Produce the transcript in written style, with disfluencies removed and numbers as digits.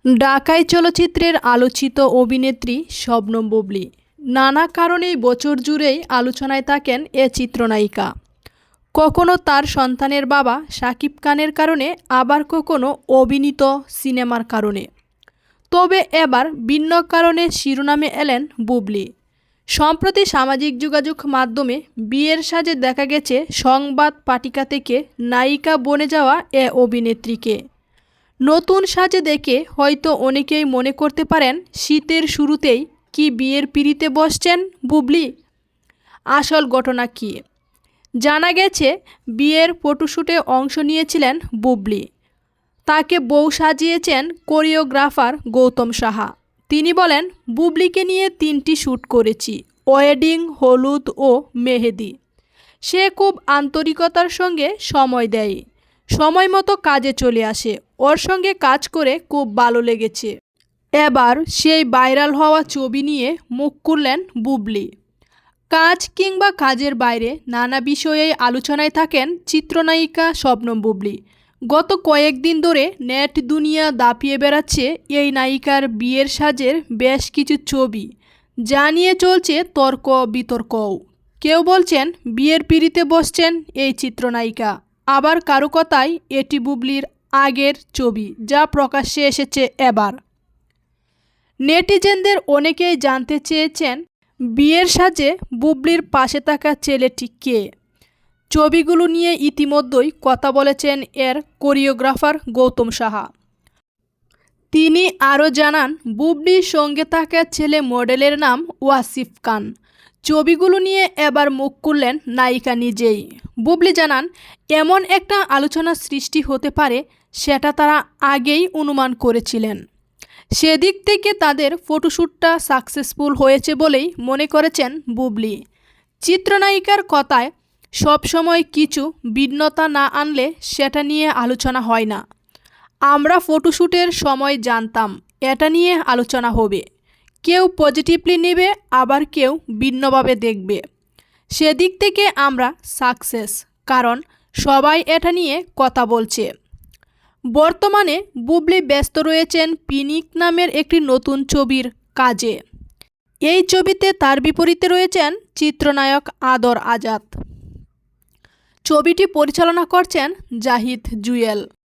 ঢাকাই চলচ্চিত্রের আলোচিত অভিনেত্রী শবনম বুবলী নানা কারণেই বছর জুড়েই আলোচনায় থাকেন এ চিত্রনায়িকা। কখনো তার সন্তানের বাবা শাকিব খানের কারণে, আবার কখনো অভিনীত সিনেমার কারণে। তবে এবার ভিন্ন কারণে শিরোনামে এলেন বুবলী। সম্প্রতি সামাজিক যোগাযোগ মাধ্যমে বিয়ের সাজে দেখা গেছে সংবাদ পাঠিকা থেকে নায়িকা বনে যাওয়া এ অভিনেত্রীকে। নতুন সাজে দেখে হয়তো অনেকেই মনে করতে পারেন শীতের শুরুতেই কি বিয়ের পিঁড়িতে বসছেন বুবলী। আসল ঘটনা কী? জানা গেছে বিয়ের ফটোশ্যুটে অংশ নিয়েছিলেন বুবলী। তাকে বউ সাজিয়েছেন কোরিওগ্রাফার গৌতম সাহা। তিনি বলেন, বুবলীকে নিয়ে 3টি শ্যুট করেছি, ওয়েডিং, হলুদ ও মেহেদি। সে খুব আন্তরিকতার সঙ্গে সময় দেয়, সময় মতো কাজে চলে আসে। ওর সঙ্গে কাজ করে খুব ভালো লেগেছে। এবার সেই ভাইরাল হওয়া ছবি নিয়ে মুখ খুললেন বুবলী। কাজ কিংবা কাজের বাইরে নানা বিষয়েই আলোচনায় থাকেন চিত্রনায়িকা শবনম বুবলী। গত কয়েকদিন ধরে নেট দুনিয়া দাপিয়ে বেড়াচ্ছে এই নায়িকার বিয়ের সাজের বেশ কিছু ছবি, যা নিয়ে চলছে তর্ক বিতর্কও। কেউ বলছেন বিয়ের পিঁড়িতে বসছেন এই চিত্রনায়িকা, আবার কারো কথায় এটি বুবলীর আগের ছবি যা প্রকাশ্যে এসেছে এবার। নেটিজেনদের অনেকেই জানতে চেয়েছেন বিয়ের সাজে বুবলীর পাশে থাকা ছেলেটি কে। ছবিগুলো নিয়ে ইতিমধ্যেই কথা বলেছেন এর কোরিওগ্রাফার গৌতম সাহা। তিনি আরও জানান, বুবলীর সঙ্গে থাকা ছেলে মডেলের নাম ওয়াসিফ খান। ছবিগুলো নিয়ে এবার মুখ খুললেন নায়িকা নিজেই। বুবলী জানান, এমন একটা আলোচনা সৃষ্টি হতে পারে সেটা তারা আগেই অনুমান করেছিলেন। সেদিক থেকে তাদের ফটোশ্যুটটা সাকসেসফুল হয়েছে বলেই মনে করেছেন বুবলী। চিত্রনায়িকার কথায়, সবসময় কিছু ভিন্নতা না আনলে সেটা নিয়ে আলোচনা হয় না। আমরা ফটোশ্যুটের সময় জানতাম এটা নিয়ে আলোচনা হবে। কেউ পজিটিভলি নেবে, আবার কেউ ভিন্নভাবে দেখবে। সেদিক থেকে আমরা সাকসেস, কারণ সবাই এটা নিয়ে কথা বলছে। বর্তমানে বুবলী ব্যস্ত রয়েছেন পিনিক নামের একটি নতুন ছবির কাজে। এই ছবিতে তার বিপরীতে রয়েছেন চিত্রনায়ক আদর আজাদ। ছবিটি পরিচালনা করছেন জাহিদ জুয়েল।